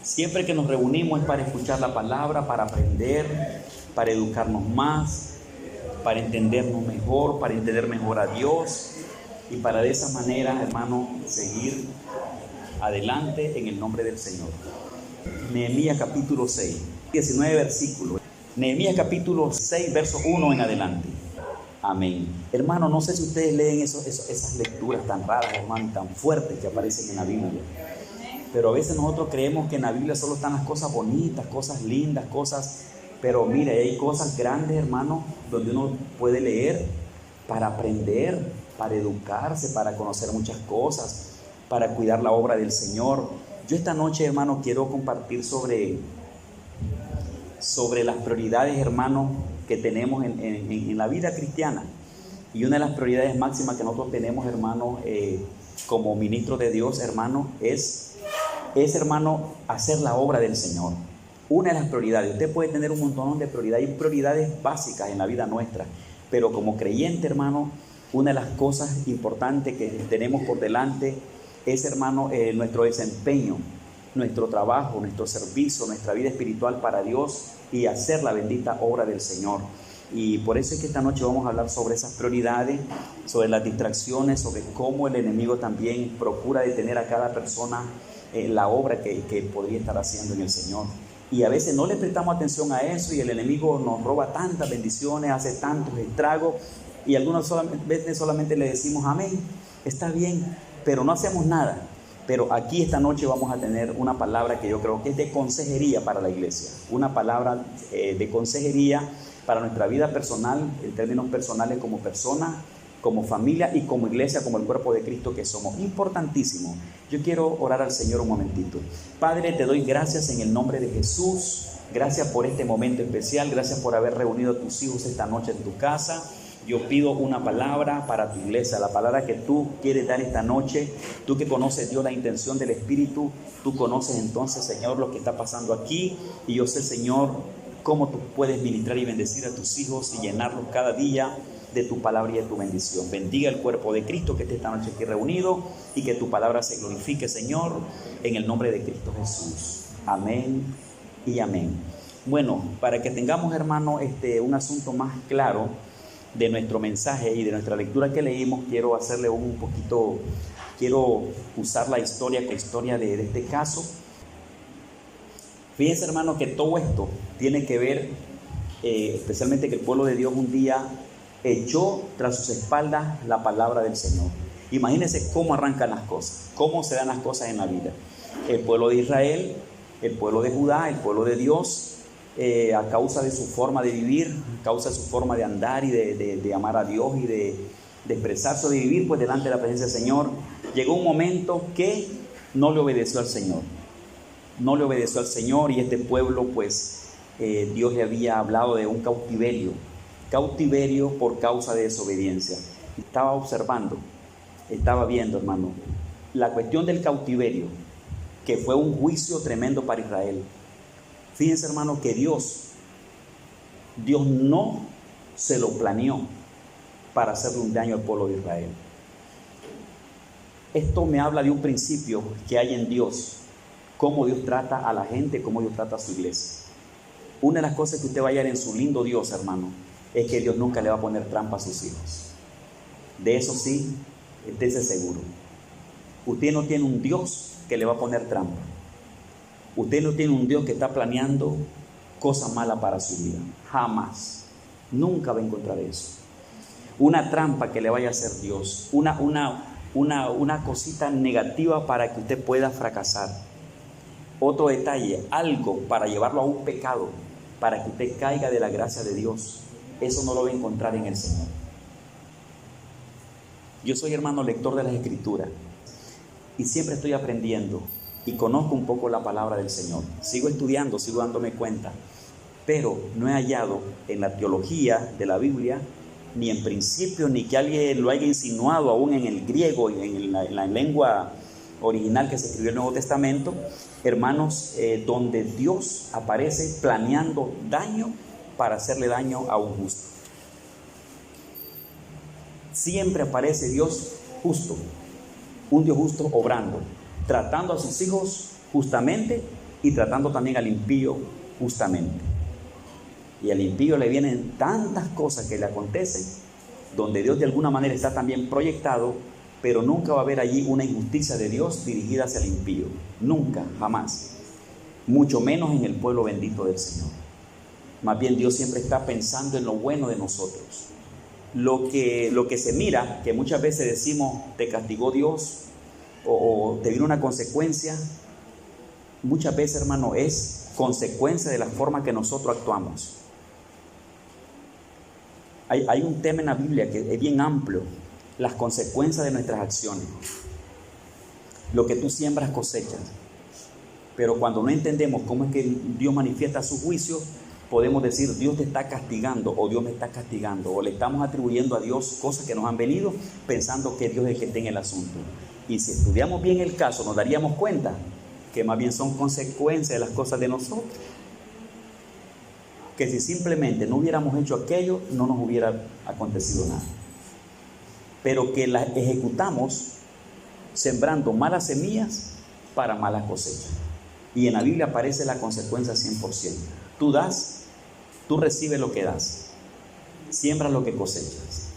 Siempre que nos reunimos es para escuchar la palabra, para aprender, para educarnos más, para entendernos mejor, para entender mejor a Dios y para de esa manera, hermano, seguir adelante en el nombre del Señor. Nehemías capítulo 6, 19 versículos. Nehemías capítulo 6, verso 1 en adelante. Amén. Hermano, no sé si ustedes leen esas lecturas tan raras, hermano, tan fuertes que aparecen en la Biblia. Pero a veces nosotros creemos que en la Biblia solo están las cosas bonitas, cosas lindas, cosas... Pero mire, hay cosas grandes, hermano, donde uno puede leer para aprender, para educarse, para conocer muchas cosas, para cuidar la obra del Señor. Yo esta noche, hermano, quiero compartir sobre las prioridades, hermano, que tenemos en la vida cristiana. Y una de las prioridades máximas que nosotros tenemos, hermano, como ministros de Dios, hermano, es, hermano, hacer la obra del Señor. Una de las prioridades. Usted puede tener un montón de prioridades. Hay prioridades básicas en la vida nuestra. Pero como creyente, hermano, una de las cosas importantes que tenemos por delante es, hermano, nuestro desempeño, nuestro trabajo, nuestro servicio, nuestra vida espiritual para Dios y hacer la bendita obra del Señor. Y por eso es que esta noche vamos a hablar sobre esas prioridades, sobre las distracciones, sobre cómo el enemigo también procura detener a cada persona la obra que podría estar haciendo en el Señor. Y a veces no le prestamos atención a eso y el enemigo nos roba tantas bendiciones, hace tantos estragos y algunas veces solamente le decimos amén, está bien, pero no hacemos nada. Pero aquí esta noche vamos a tener una palabra que yo creo que es de consejería para la iglesia, una palabra de consejería para nuestra vida personal, en términos personales como persona, como familia y como iglesia, como el cuerpo de Cristo que somos. Importantísimo. Yo quiero orar al Señor un momentito. Padre, te doy gracias en el nombre de Jesús. Gracias por este momento especial. Gracias por haber reunido a tus hijos esta noche en tu casa. Yo pido una palabra para tu iglesia, la palabra que tú quieres dar esta noche. Tú que conoces, Dios, la intención del Espíritu. Tú conoces entonces, Señor, lo que está pasando aquí. Y yo sé, Señor, cómo tú puedes ministrar y bendecir a tus hijos y llenarlos cada día de tu palabra y de tu bendición. Bendiga el cuerpo de Cristo que esté esta noche aquí reunido y que tu palabra se glorifique, Señor, en el nombre de Cristo Jesús. Amén y amén. Bueno, para que tengamos, hermano, un asunto más claro de nuestro mensaje y de nuestra lectura que leímos, quiero hacerle quiero usar la historia de este caso. Fíjense, hermano, que todo esto tiene que ver, especialmente que el pueblo de Dios un día echó tras sus espaldas la palabra del Señor. Imagínense cómo arrancan las cosas, cómo se dan las cosas en la vida. El pueblo de Israel, el pueblo de Judá, el pueblo de Dios, a causa de su forma de vivir, a causa de su forma de andar y de amar a Dios y de expresarse, de vivir pues delante de la presencia del Señor, llegó un momento que no le obedeció al Señor. No le obedeció al Señor y este pueblo pues Dios le había hablado de un cautiverio por causa de desobediencia. Estaba observando, estaba viendo, hermano, la cuestión del cautiverio, que fue un juicio tremendo para Israel. Fíjense, hermano, que Dios no se lo planeó para hacerle un daño al pueblo de Israel. Esto me habla de un principio que hay en Dios, cómo Dios trata a la gente, cómo Dios trata a su iglesia. Una de las cosas que usted va a hallar en su lindo Dios, hermano, es que Dios nunca le va a poner trampa a sus hijos. De eso sí, estése seguro. Usted no tiene un Dios que le va a poner trampa. Usted no tiene un Dios que está planeando cosas malas para su vida. Jamás. Nunca va a encontrar eso. Una trampa que le vaya a hacer Dios. Una cosita negativa para que usted pueda fracasar. Otro detalle, algo para llevarlo a un pecado, para que usted caiga de la gracia de Dios. Eso no lo va a encontrar en el Señor. Yo soy, hermano, lector de las Escrituras y siempre estoy aprendiendo y conozco un poco la palabra del Señor. Sigo estudiando, sigo dándome cuenta, pero no he hallado en la teología de la Biblia, ni en principio, ni que alguien lo haya insinuado aún en el griego, en la lengua original que se escribió el Nuevo Testamento, hermanos, donde Dios aparece planeando daño para hacerle daño a un justo. Siempre aparece Dios justo, un Dios justo obrando, tratando a sus hijos justamente y tratando también al impío justamente. Y al impío le vienen tantas cosas que le acontecen, donde Dios de alguna manera está también proyectado, pero nunca va a haber allí una injusticia de Dios dirigida hacia el impío. Nunca, jamás. Mucho menos en el pueblo bendito del Señor. Más bien Dios siempre está pensando en lo bueno de nosotros. Lo que se mira, que muchas veces decimos, te castigó Dios o te vino una consecuencia, muchas veces, hermano, es consecuencia de la forma que nosotros actuamos. Hay un tema en la Biblia que es bien amplio, las consecuencias de nuestras acciones. Lo que tú siembras cosechas. Pero cuando no entendemos cómo es que Dios manifiesta su juicio, podemos decir, Dios te está castigando, o Dios me está castigando, o le estamos atribuyendo a Dios cosas que nos han venido pensando que Dios es el que está en el asunto. Y si estudiamos bien el caso, nos daríamos cuenta que más bien son consecuencias de las cosas de nosotros. Que si simplemente no hubiéramos hecho aquello, no nos hubiera acontecido nada. Pero que las ejecutamos sembrando malas semillas para malas cosechas. Y en la Biblia aparece la consecuencia 100%. Tú das, tú recibes lo que das. Siembras lo que cosechas.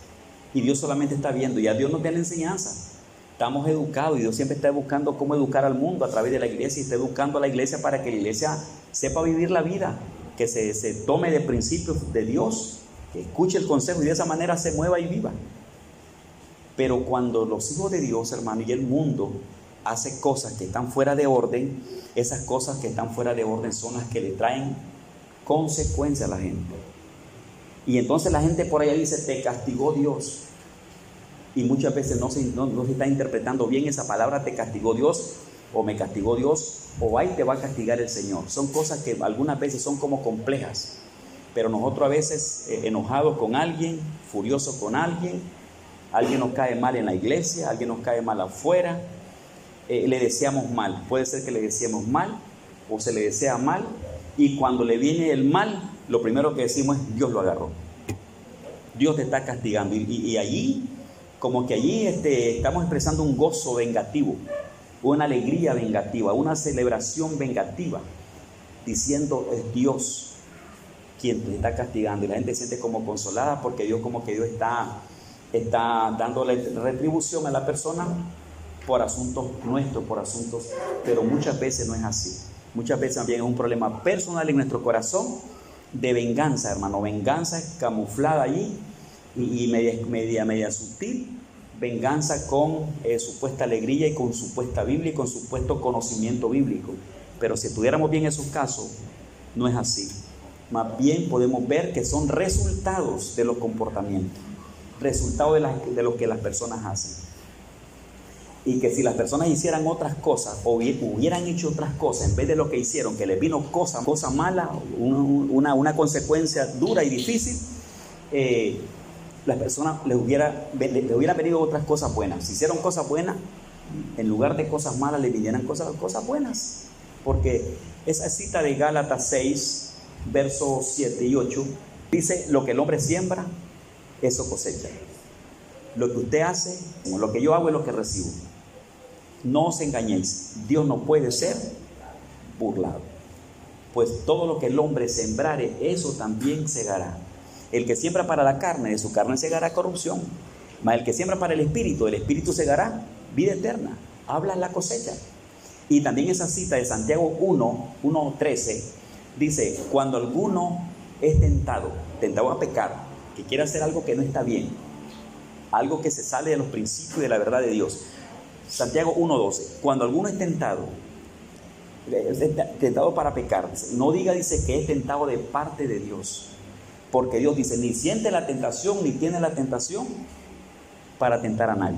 Y Dios solamente está viendo. Ya Dios nos da la enseñanza. Estamos educados y Dios siempre está buscando cómo educar al mundo a través de la iglesia. Y está educando a la iglesia para que la iglesia sepa vivir la vida. Que se tome de principios de Dios. Que escuche el consejo y de esa manera se mueva y viva. Pero cuando los hijos de Dios, hermano, y el mundo hace cosas que están fuera de orden, esas cosas que están fuera de orden son las que le traen consecuencias a la gente. Y entonces la gente por allá dice, te castigó Dios. Y muchas veces no se está interpretando bien esa palabra, te castigó Dios, o me castigó Dios, o ahí te va a castigar el Señor. Son cosas que algunas veces son como complejas. Pero nosotros a veces enojados con alguien, furiosos con alguien nos cae mal en la iglesia, alguien nos cae mal afuera, le deseamos mal. Puede ser que le deseemos mal o se le desea mal, y cuando le viene el mal, lo primero que decimos es, Dios lo agarró. Dios te está castigando. Y allí, como que allí estamos expresando un gozo vengativo, una alegría vengativa, una celebración vengativa, diciendo, es Dios quien te está castigando. Y la gente se siente como consolada porque Dios está dándole retribución a la persona por asuntos nuestros, pero muchas veces no es así. Muchas veces también es un problema personal en nuestro corazón de venganza, hermano, venganza camuflada allí y media sutil, venganza con supuesta alegría y con supuesta Biblia y con supuesto conocimiento bíblico. Pero si estudiáramos bien esos casos, no es así. Más bien podemos ver que son resultados de los comportamientos, resultado de lo que las personas hacen. Y que si las personas hicieran otras cosas o hubieran hecho otras cosas en vez de lo que hicieron, que les vino cosa mala, una consecuencia dura y difícil, las personas les hubieran venido otras cosas buenas. Si hicieron cosas buenas, en lugar de cosas malas les vinieran cosas buenas. Porque esa cita de Gálatas 6, versos 7 y 8, dice, lo que el hombre siembra, eso cosecha. Lo que usted hace, lo que yo hago es lo que recibo. No os engañéis, Dios no puede ser burlado. Pues todo lo que el hombre sembrare, eso también segará. El que siembra para la carne, de su carne segará corrupción. Mas el que siembra para el espíritu segará vida eterna. Habla la cosecha. Y también esa cita de Santiago 1:13 dice, cuando alguno es tentado a pecar, que quiere hacer algo que no está bien, algo que se sale de los principios de la verdad de Dios. Santiago 1:12, cuando alguno es tentado para pecar, no diga, dice, que es tentado de parte de Dios, porque Dios dice, ni siente la tentación, ni tiene la tentación para tentar a nadie,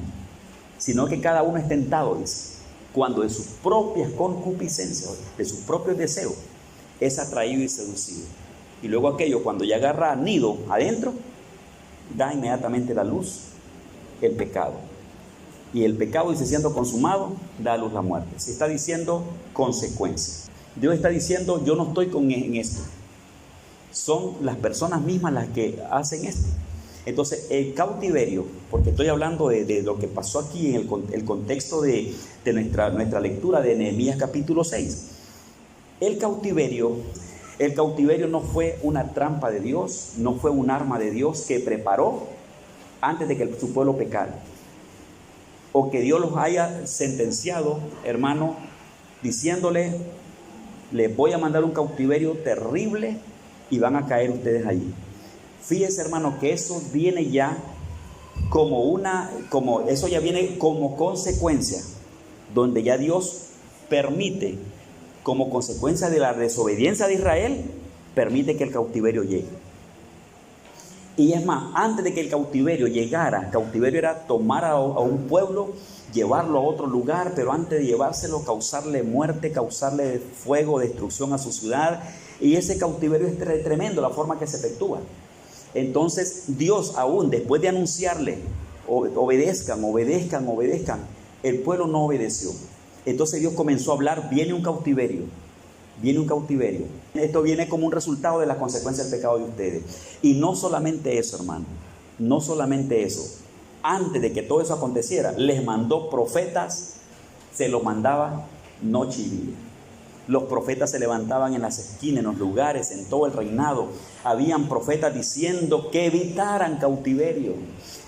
sino que cada uno es tentado, dice, cuando de sus propias concupiscencias, de sus propios deseos, es atraído y seducido. Y luego aquello, cuando ya agarra nido adentro, da inmediatamente la luz el pecado. Y el pecado, dice, siendo consumado, da a luz la muerte. Se está diciendo consecuencias. Dios está diciendo, yo no estoy en esto. Son las personas mismas las que hacen esto. Entonces, el cautiverio, porque estoy hablando de lo que pasó aquí en el contexto de nuestra lectura de Nehemías capítulo 6. El cautiverio no fue una trampa de Dios, no fue un arma de Dios que preparó antes de que su pueblo pecara. O que Dios los haya sentenciado, hermano, diciéndole, les voy a mandar un cautiverio terrible y van a caer ustedes allí. Fíjese, hermano, que eso viene ya eso ya viene como consecuencia, donde ya Dios permite, como consecuencia de la desobediencia de Israel, permite que el cautiverio llegue. Y es más, antes de que el cautiverio llegara, cautiverio era tomar a un pueblo, llevarlo a otro lugar, pero antes de llevárselo, causarle muerte, causarle fuego, destrucción a su ciudad. Y ese cautiverio es tremendo, la forma que se efectúa. Entonces Dios, aún después de anunciarle, obedezcan, el pueblo no obedeció. Entonces Dios comenzó a hablar, viene un cautiverio. Esto viene como un resultado de las consecuencias del pecado de ustedes. Y no solamente eso, hermano, no solamente eso. Antes de que todo eso aconteciera, les mandó profetas, se los mandaba noche y día. Los profetas se levantaban en las esquinas, en los lugares, en todo el reinado. Habían profetas diciendo que evitaran cautiverio,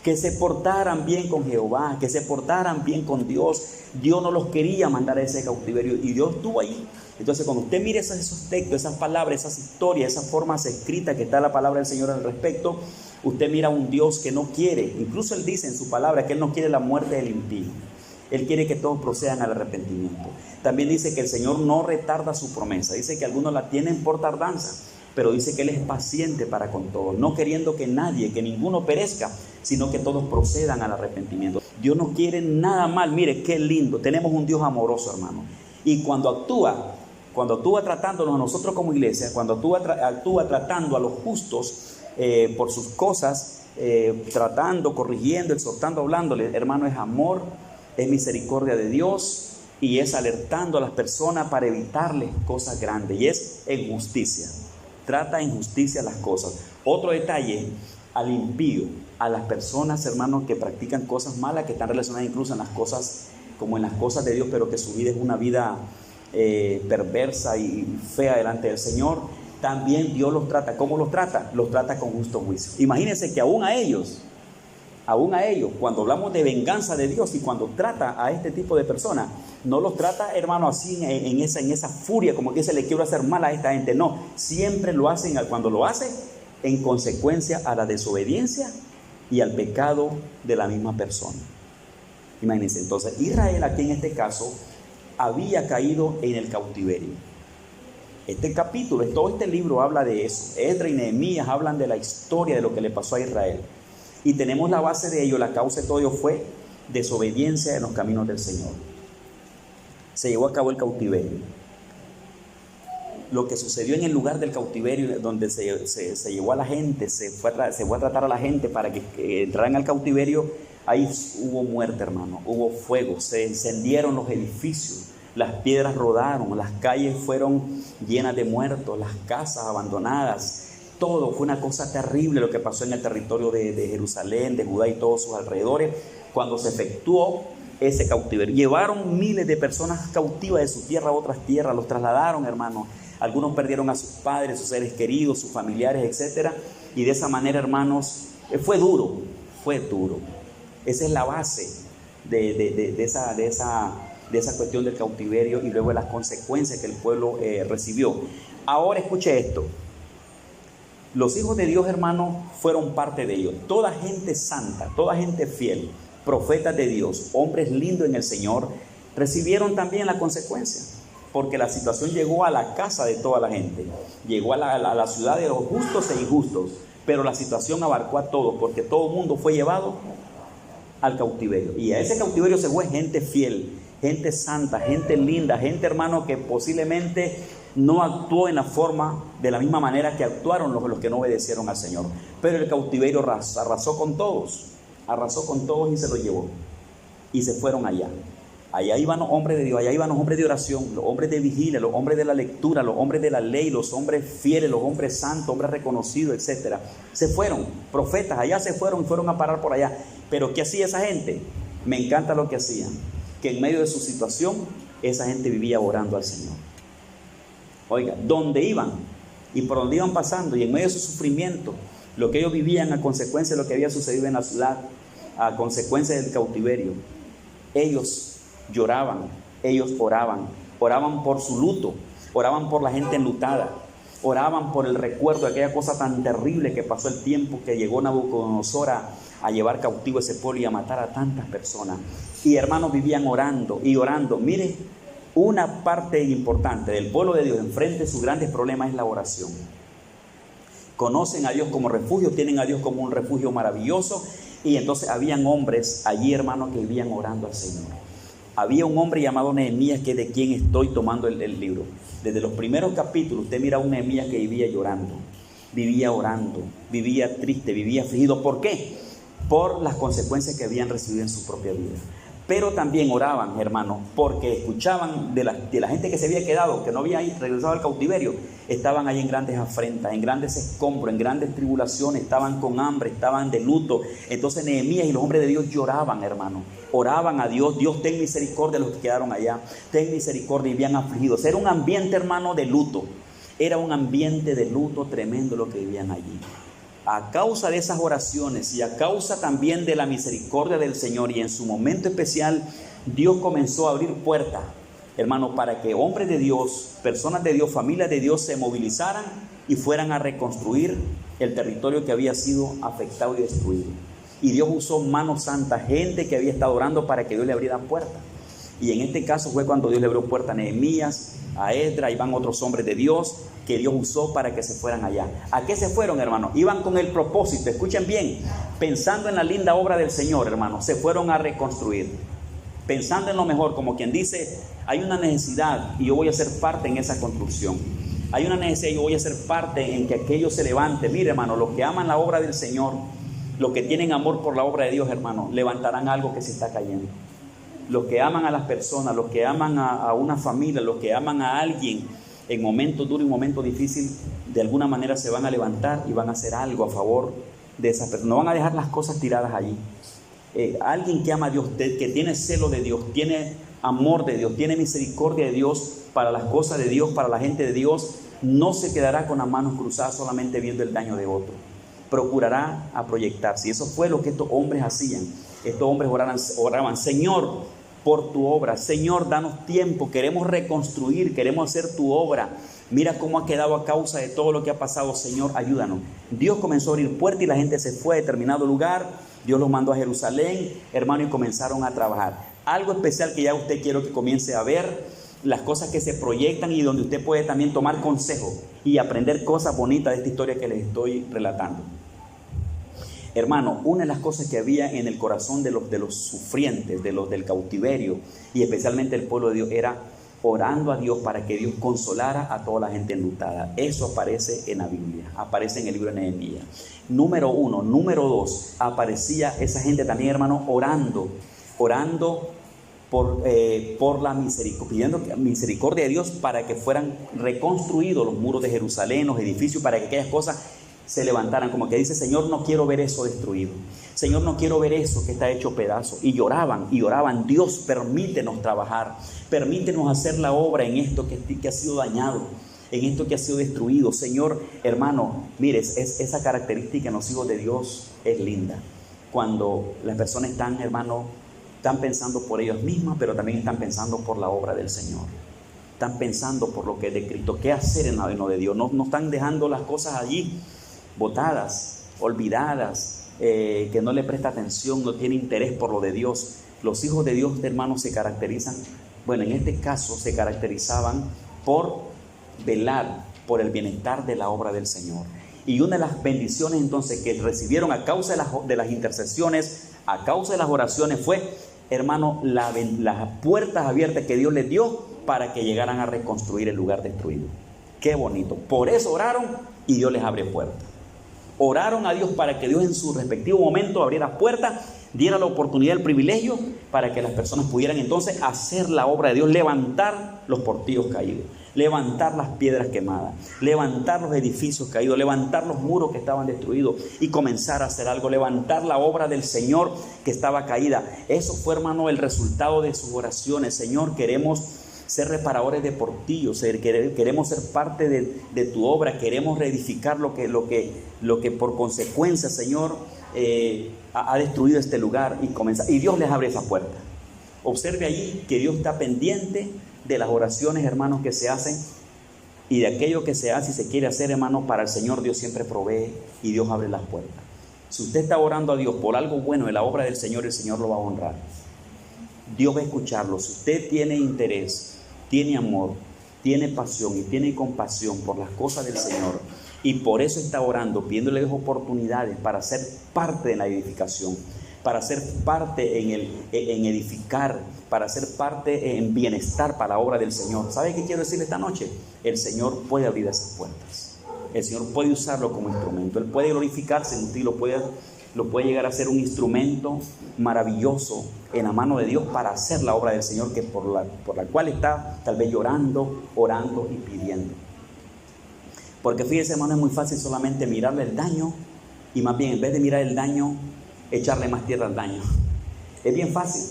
que se portaran bien con Jehová, que se portaran bien con Dios. Dios no los quería mandar a ese cautiverio y Dios estuvo ahí. Entonces, cuando usted mire esos textos, esas palabras, esas historias, esas formas escritas que está la palabra del Señor al respecto, usted mira a un Dios que no quiere, incluso Él dice en su palabra que Él no quiere la muerte del impío. Él quiere que todos procedan al arrepentimiento. También dice que el Señor no retarda su promesa. Dice que algunos la tienen por tardanza, pero dice que Él es paciente para con todos, no queriendo que nadie, que ninguno perezca, sino que todos procedan al arrepentimiento. Dios no quiere nada mal. Mire qué lindo. Tenemos un Dios amoroso, hermano. Y cuando actúa tratándonos a nosotros como iglesia, cuando actúa tratando a los justos por sus cosas, tratando, corrigiendo, exhortando, hablándole, hermano, es amor, es misericordia de Dios y es alertando a las personas para evitarles cosas grandes, y es en justicia. Trata en justicia las cosas. Otro detalle, al impío, a las personas, hermanos, que practican cosas malas, que están relacionadas incluso en las cosas, como en las cosas de Dios, pero que su vida es una vida perversa y fea delante del Señor. También Dios los trata. ¿Cómo los trata? Los trata con justo juicio. Imagínense que aún a ellos, cuando hablamos de venganza de Dios y cuando trata a este tipo de personas, no los trata, hermano, así en esa furia, como que se le quiere hacer mal a esta gente. No, siempre lo hacen, cuando lo hace, en consecuencia a la desobediencia y al pecado de la misma persona. Imagínense, entonces Israel aquí en este caso había caído en el cautiverio. Este capítulo, todo este libro habla de eso. Esdras y Nehemías hablan de la historia de lo que le pasó a Israel. Y tenemos la base de ello, la causa de todo ello fue desobediencia en los caminos del Señor. Se llevó a cabo el cautiverio. Lo que sucedió en el lugar del cautiverio, donde se llevó a la gente, se fue a tratar a la gente para que entraran al cautiverio, ahí hubo muerte, hermano, hubo fuego, se encendieron los edificios, las piedras rodaron, las calles fueron llenas de muertos, las casas abandonadas. Todo fue una cosa terrible lo que pasó en el territorio de Jerusalén, de Judá y todos sus alrededores, cuando se efectuó ese cautiverio. Llevaron miles de personas cautivas de su tierra a otras tierras, los trasladaron, hermano. Algunos perdieron a sus padres, sus seres queridos, sus familiares, etc. Y de esa manera, hermanos, fue duro. Esa es la base de esa cuestión del cautiverio y luego de las consecuencias que el pueblo recibió. Ahora escuche esto. Los hijos de Dios, hermanos, fueron parte de ellos. Toda gente santa, toda gente fiel, profetas de Dios, hombres lindos en el Señor, recibieron también la consecuencia. Porque la situación llegó a la casa de toda la gente. Llegó a la ciudad de los justos e injustos. Pero la situación abarcó a todos, porque todo el mundo fue llevado al cautiverio. Y a ese cautiverio se fue gente fiel, gente santa, gente linda, gente, hermano, que posiblemente no actuó de la misma manera que actuaron los que no obedecieron al Señor. Pero el cautiverio arrasó con todos y se los llevó. Y se fueron allá. Allá iban los hombres de Dios, allá iban los hombres de oración, los hombres de vigilia, los hombres de la lectura, los hombres de la ley, los hombres fieles, los hombres santos, hombres reconocidos, etc. Se fueron, profetas, allá se fueron y fueron a parar por allá. Pero ¿qué hacía esa gente? Me encanta lo que hacían, que en medio de su situación, esa gente vivía orando al Señor. Oiga, donde iban y por donde iban pasando y en medio de su sufrimiento, lo que ellos vivían a consecuencia de lo que había sucedido en la ciudad, a consecuencia del cautiverio, ellos lloraban, ellos oraban por su luto, oraban por la gente enlutada, oraban por el recuerdo de aquella cosa tan terrible que pasó el tiempo que llegó Nabucodonosor a llevar cautivo ese pueblo y a matar a tantas personas. Y hermanos, vivían orando y orando. Mire, una parte importante del pueblo de Dios enfrente de sus grandes problemas es la oración. Conocen a Dios como refugio, tienen a Dios como un refugio maravilloso. Y entonces habían hombres allí, hermanos, que vivían orando al Señor. Había un hombre llamado Nehemías, que es de quien estoy tomando el libro. Desde los primeros capítulos usted mira a un Nehemías que vivía llorando, vivía orando, vivía triste, vivía afligido. ¿Por qué? Por las consecuencias que habían recibido en su propia vida. Pero también oraban, hermanos, porque escuchaban de la gente que se había quedado, que no había regresado al cautiverio. Estaban ahí en grandes afrentas, en grandes escombros, en grandes tribulaciones, estaban con hambre, estaban de luto. Entonces Nehemías y los hombres de Dios lloraban, hermanos. Oraban a Dios: Dios, ten misericordia de los que quedaron allá, ten misericordia, y vivían afligidos. Era un ambiente, hermano, de luto. Era un ambiente de luto tremendo lo que vivían allí. A causa de esas oraciones y a causa también de la misericordia del Señor, y en su momento especial, Dios comenzó a abrir puertas, hermano, para que hombres de Dios, personas de Dios, familias de Dios se movilizaran y fueran a reconstruir el territorio que había sido afectado y destruido. Y Dios usó manos santas, gente que había estado orando para que Dios le abriera puertas. Y en este caso fue cuando Dios le abrió puerta a Nehemías, a Esdras, y van otros hombres de Dios que Dios usó para que se fueran allá. ¿A qué se fueron, hermanos? Iban con el propósito, escuchen bien, pensando en la linda obra del Señor, hermanos. Se fueron a reconstruir, pensando en lo mejor, como quien dice: hay una necesidad y yo voy a ser parte en esa construcción. Hay una necesidad y yo voy a ser parte en que aquello se levante. Mire, hermano, los que aman la obra del Señor, los que tienen amor por la obra de Dios, hermano, levantarán algo que se está cayendo. Los que aman a las personas, los que aman a una familia, los que aman a alguien en momentos duros y momentos difíciles, de alguna manera se van a levantar y van a hacer algo a favor de esas personas. No van a dejar las cosas tiradas allí. Alguien que ama a Dios, que tiene celo de Dios, tiene amor de Dios, tiene misericordia de Dios para las cosas de Dios, para la gente de Dios, no se quedará con las manos cruzadas solamente viendo el daño de otro. Procurará a proyectarse. Y eso fue lo que estos hombres hacían. Estos hombres oraban: Señor, por tu obra, Señor, danos tiempo, queremos reconstruir, queremos hacer tu obra. Mira cómo ha quedado a causa de todo lo que ha pasado, Señor, ayúdanos. Dios comenzó a abrir puertas y la gente se fue a determinado lugar. Dios los mandó a Jerusalén, hermano, y comenzaron a trabajar. Algo especial que ya usted quiero que comience a ver, las cosas que se proyectan y donde usted puede también tomar consejo y aprender cosas bonitas de esta historia que les estoy relatando. Hermano, una de las cosas que había en el corazón de los sufrientes, de los del cautiverio, y especialmente el pueblo de Dios, era orando a Dios para que Dios consolara a toda la gente enlutada. Eso aparece en la Biblia, aparece en el libro de Nehemías. Número 1. Número 2, aparecía esa gente también, hermano, orando por la misericordia, pidiendo misericordia de Dios para que fueran reconstruidos los muros de Jerusalén, los edificios, para que aquellas cosas se levantaran, como que dice: Señor, no quiero ver eso destruido, Señor, no quiero ver eso que está hecho pedazos. Y lloraban, Dios, permítenos trabajar, permítenos hacer la obra en esto que ha sido dañado, en esto que ha sido destruido. Señor, hermano, mire, esa característica en los hijos de Dios es linda. Cuando las personas están, hermano, están pensando por ellas mismas, pero también están pensando por la obra del Señor. Están pensando por lo que es de Cristo, qué hacer en lo de Dios. No están dejando las cosas allí botadas, olvidadas, que no le presta atención, no tiene interés por lo de Dios. Los hijos de Dios, hermanos, se caracterizan, bueno, en este caso se caracterizaban por velar por el bienestar de la obra del Señor. Y una de las bendiciones entonces que recibieron a causa de las intercesiones, a causa de las oraciones, fue, hermano, las puertas abiertas que Dios les dio para que llegaran a reconstruir el lugar destruido. Qué bonito. Por eso oraron y Dios les abre puertas. Oraron a Dios para que Dios en su respectivo momento abriera puertas, diera la oportunidad, el privilegio, para que las personas pudieran entonces hacer la obra de Dios, levantar los portillos caídos, levantar las piedras quemadas, levantar los edificios caídos, levantar los muros que estaban destruidos y comenzar a hacer algo, levantar la obra del Señor que estaba caída. Eso fue, hermano, el resultado de sus oraciones. Señor, queremos ser reparadores de portillos, queremos ser parte de tu obra, queremos reedificar lo que por consecuencia, Señor, ha destruido este lugar y Dios les abre esa puerta. Observe allí que Dios está pendiente de las oraciones, hermanos, que se hacen y de aquello que se hace y se quiere hacer, hermanos, para el Señor. Dios siempre provee y Dios abre las puertas. Si usted está orando a Dios por algo bueno en la obra del Señor, el Señor lo va a honrar. Dios va a escucharlo. Si usted tiene interés, tiene amor, tiene pasión y tiene compasión por las cosas del Señor, y por eso está orando, pidiéndole oportunidades para ser parte de la edificación, para ser parte en edificar, para ser parte en bienestar para la obra del Señor. ¿Sabe qué quiero decirle esta noche? El Señor puede abrir esas puertas. El Señor puede usarlo como instrumento. Él puede glorificarse en usted y lo puede llegar a ser un instrumento maravilloso en la mano de Dios para hacer la obra del Señor, que por la cual está tal vez llorando, orando y pidiendo. Porque fíjese, hermano, es muy fácil solamente mirarle el daño y más bien en vez de mirar el daño, echarle más tierra al daño. Es bien fácil,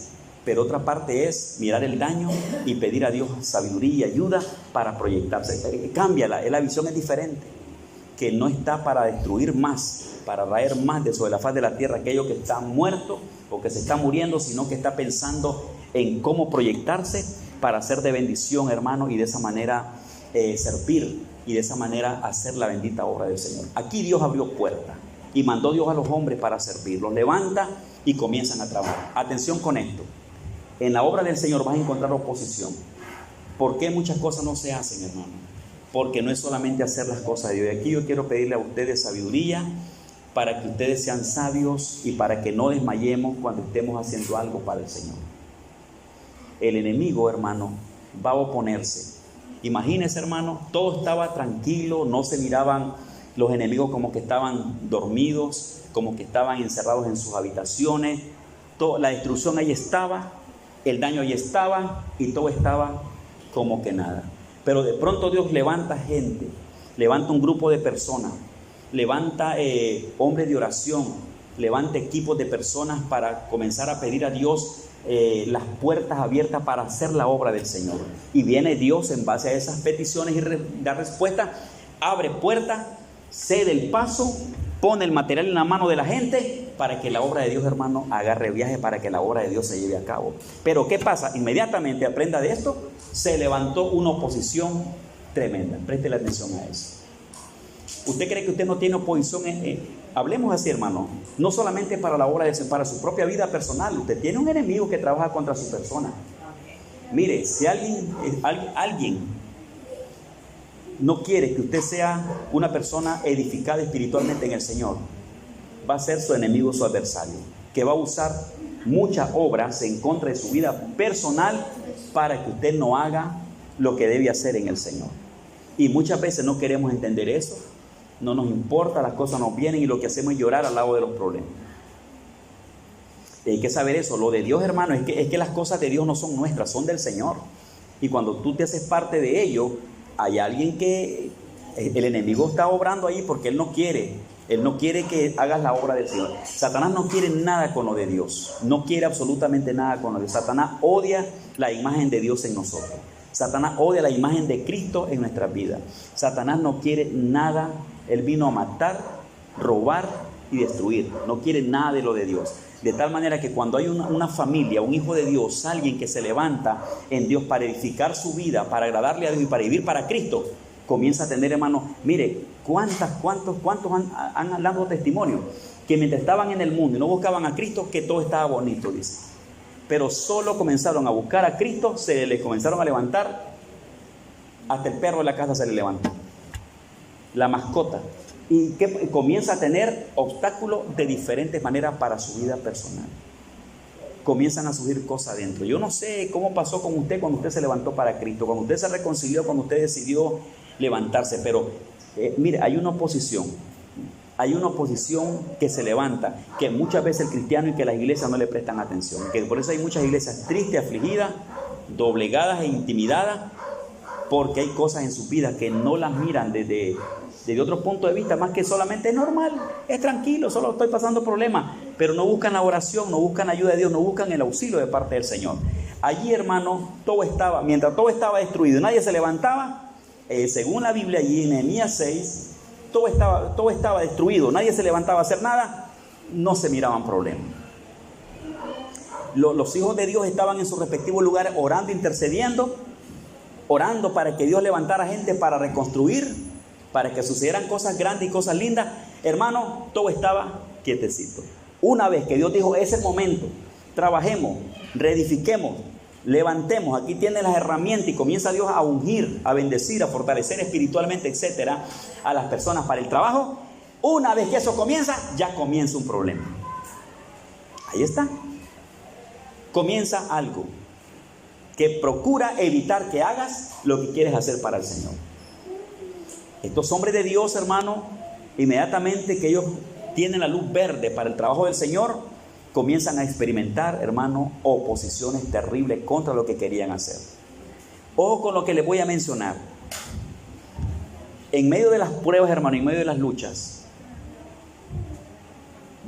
pero otra parte es mirar el daño y pedir a Dios sabiduría y ayuda para proyectarse. Cámbiala, la visión es diferente, que no está para destruir más, para raer más de sobre la faz de la tierra aquello que está muerto o que se está muriendo, sino que está pensando en cómo proyectarse para ser de bendición, hermano, y de esa manera servir y de esa manera hacer la bendita obra del Señor. Aquí Dios abrió puertas y mandó Dios a los hombres para servir. Los levanta y comienzan a trabajar. Atención con esto. En la obra del Señor vas a encontrar oposición. ¿Por qué muchas cosas no se hacen, hermano? Porque no es solamente hacer las cosas de Dios. Y aquí yo quiero pedirle a ustedes sabiduría para que ustedes sean sabios y para que no desmayemos cuando estemos haciendo algo para el Señor. El enemigo, hermano, va a oponerse. Imagínense, hermano, todo estaba tranquilo, no se miraban los enemigos como que estaban dormidos, como que estaban encerrados en sus habitaciones. La destrucción ahí estaba, el daño ahí estaba y todo estaba como que nada. Pero de pronto Dios levanta gente, levanta un grupo de personas, levanta hombres de oración, levanta equipos de personas para comenzar a pedir a Dios las puertas abiertas para hacer la obra del Señor. Y viene Dios en base a esas peticiones y da respuesta, abre puertas, cede el paso, pone el material en la mano de la gente para que la obra de Dios, hermano, agarre viaje, para que la obra de Dios se lleve a cabo. Pero ¿qué pasa? Inmediatamente aprenda de esto, se levantó una oposición tremenda. Préstele atención a eso. ¿Usted cree que usted no tiene oposición? Hablemos así, hermano. No solamente para la obra de Dios, para su propia vida personal. Usted tiene un enemigo que trabaja contra su persona. Mire, si alguien no quiere que usted sea una persona edificada espiritualmente en el Señor, va a ser su enemigo, su adversario, que va a usar muchas obras en contra de su vida personal para que usted no haga lo que debe hacer en el Señor. Y muchas veces no queremos entender eso, no nos importa, las cosas nos vienen y lo que hacemos es llorar al lado de los problemas. Y hay que saber eso, lo de Dios, hermano, es que las cosas de Dios no son nuestras, son del Señor. Y cuando tú te haces parte de ello, hay alguien que el enemigo está obrando ahí porque él no quiere que hagas la obra del Señor. Satanás no quiere nada con lo de Dios, no quiere absolutamente nada con lo de Dios. Satanás odia la imagen de Dios en nosotros. Satanás odia la imagen de Cristo en nuestras vidas. Satanás no quiere nada, él vino a matar, robar y destruir, no quiere nada de lo de Dios. De tal manera que cuando hay una familia, un hijo de Dios, alguien que se levanta en Dios para edificar su vida, para agradarle a Dios y para vivir para Cristo, comienza a tener, hermano, mire, ¿cuántos han dado testimonio? Que mientras estaban en el mundo y no buscaban a Cristo, que todo estaba bonito, dice. Pero solo comenzaron a buscar a Cristo, se les comenzaron a levantar, hasta el perro de la casa se le levantó, la mascota, y que comienza a tener obstáculos de diferentes maneras para su vida personal. Comienzan a surgir cosas adentro. Yo no sé cómo pasó con usted cuando usted se levantó para Cristo, cuando usted se reconcilió, cuando usted decidió levantarse, pero mire, hay una oposición que se levanta, que muchas veces el cristiano y que las iglesias no le prestan atención, que por eso hay muchas iglesias tristes, afligidas, doblegadas e intimidadas, porque hay cosas en su vida que no las miran desde otro punto de vista, más que solamente es normal, es tranquilo, solo estoy pasando problemas, pero no buscan la oración, no buscan la ayuda de Dios, no buscan el auxilio de parte del Señor. Allí, hermano, mientras todo estaba destruido, nadie se levantaba, según la Biblia allí en Nehemías 6, todo estaba destruido, nadie se levantaba a hacer nada, no se miraban problemas. Los hijos de Dios estaban en sus respectivos lugares orando, intercediendo, orando para que Dios levantara gente para reconstruir, para que sucedieran cosas grandes y cosas lindas. Hermano, todo estaba quietecito. Una vez que Dios dijo, es el momento, trabajemos, reedifiquemos, levantemos, aquí tienen las herramientas, y comienza Dios a ungir, a bendecir, a fortalecer espiritualmente, etcétera, a las personas para el trabajo. Una vez que eso comienza, ya comienza un problema. Ahí está. Comienza algo que procura evitar que hagas lo que quieres hacer para el Señor. Estos hombres de Dios, hermano, inmediatamente que ellos tienen la luz verde para el trabajo del Señor, comienzan a experimentar, hermano, oposiciones terribles contra lo que querían hacer. Ojo con lo que les voy a mencionar. En medio de las pruebas, hermano, en medio de las luchas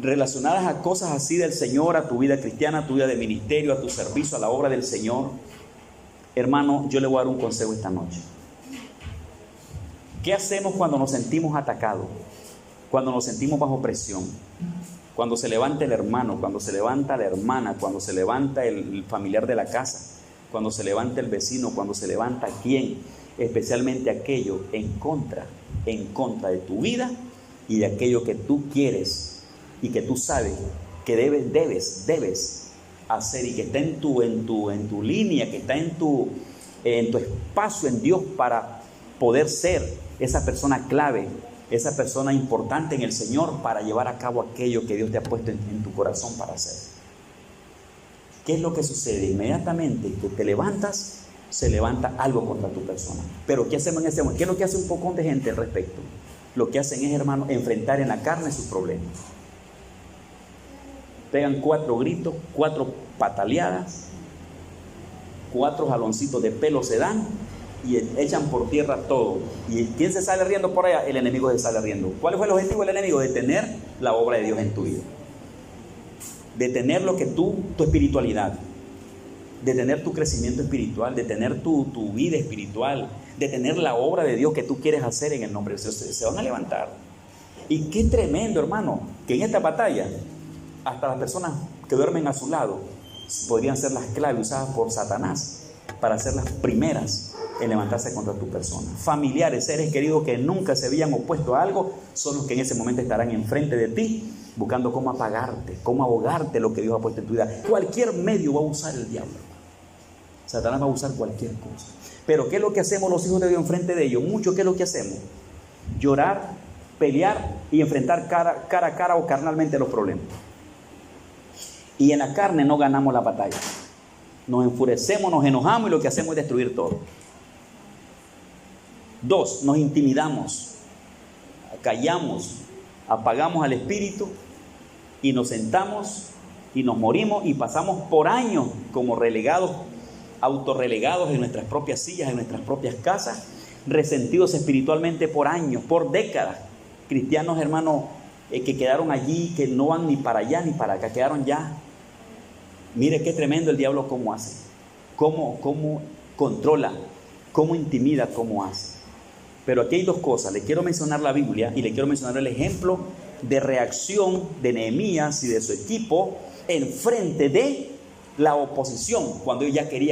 relacionadas a cosas así del Señor, a tu vida cristiana, a tu vida de ministerio, a tu servicio, a la obra del Señor, hermano, yo le voy a dar un consejo esta noche. ¿Qué hacemos cuando nos sentimos atacados? Cuando nos sentimos bajo presión, cuando se levanta el hermano, cuando se levanta la hermana, cuando se levanta el familiar de la casa, cuando se levanta el vecino, cuando se levanta quién, especialmente aquello en contra de tu vida y de aquello que tú quieres y que tú sabes que debes hacer, y que está en tu línea, que está en tu espacio en Dios para poder ser esa persona clave, esa persona importante en el Señor para llevar a cabo aquello que Dios te ha puesto en tu corazón para hacer. ¿Qué es lo que sucede? Inmediatamente que te levantas, se levanta algo contra tu persona. Pero ¿qué hacemos en ese momento? ¿Qué es lo que hace un pocón de gente al respecto? Lo que hacen es, hermano, enfrentar en la carne sus problemas. Pegan 4 gritos, 4 pataleadas, 4 jaloncitos de pelo se dan y echan por tierra todo. ¿Y quién se sale riendo por allá? El enemigo se sale riendo. ¿Cuál fue el objetivo del enemigo? Detener la obra de Dios en tu vida. Detener lo que tu espiritualidad, detener tu crecimiento espiritual, detener tu vida espiritual, detener la obra de Dios que tú quieres hacer en el nombre de Dios. Se van a levantar. Y qué tremendo, hermano, que en esta batalla hasta las personas que duermen a su lado podrían ser las claves usadas por Satanás para ser las primeras en levantarse contra tu persona. Familiares, seres queridos que nunca se habían opuesto a algo, son los que en ese momento estarán enfrente de ti, buscando cómo apagarte, cómo ahogarte lo que Dios ha puesto en tu vida. Cualquier medio va a usar el diablo. Satanás va a usar cualquier cosa. Pero ¿qué es lo que hacemos los hijos de Dios enfrente de ellos? Mucho, ¿qué es lo que hacemos? Llorar, pelear y enfrentar cara a cara o carnalmente los problemas. Y en la carne no ganamos la batalla. Nos enfurecemos, nos enojamos y lo que hacemos es destruir todo. 2, nos intimidamos, callamos, apagamos al espíritu y nos sentamos y nos morimos y pasamos por años como relegados, autorrelegados en nuestras propias sillas, en nuestras propias casas, resentidos espiritualmente por años, por décadas. Cristianos, hermanos, que quedaron allí, que no van ni para allá ni para acá, quedaron ya. Mire qué tremendo el diablo cómo hace, cómo controla, cómo intimida, cómo hace. Pero aquí hay 2 cosas. Le quiero mencionar la Biblia y le quiero mencionar el ejemplo de reacción de Nehemías y de su equipo en frente de la oposición cuando ellos ya querían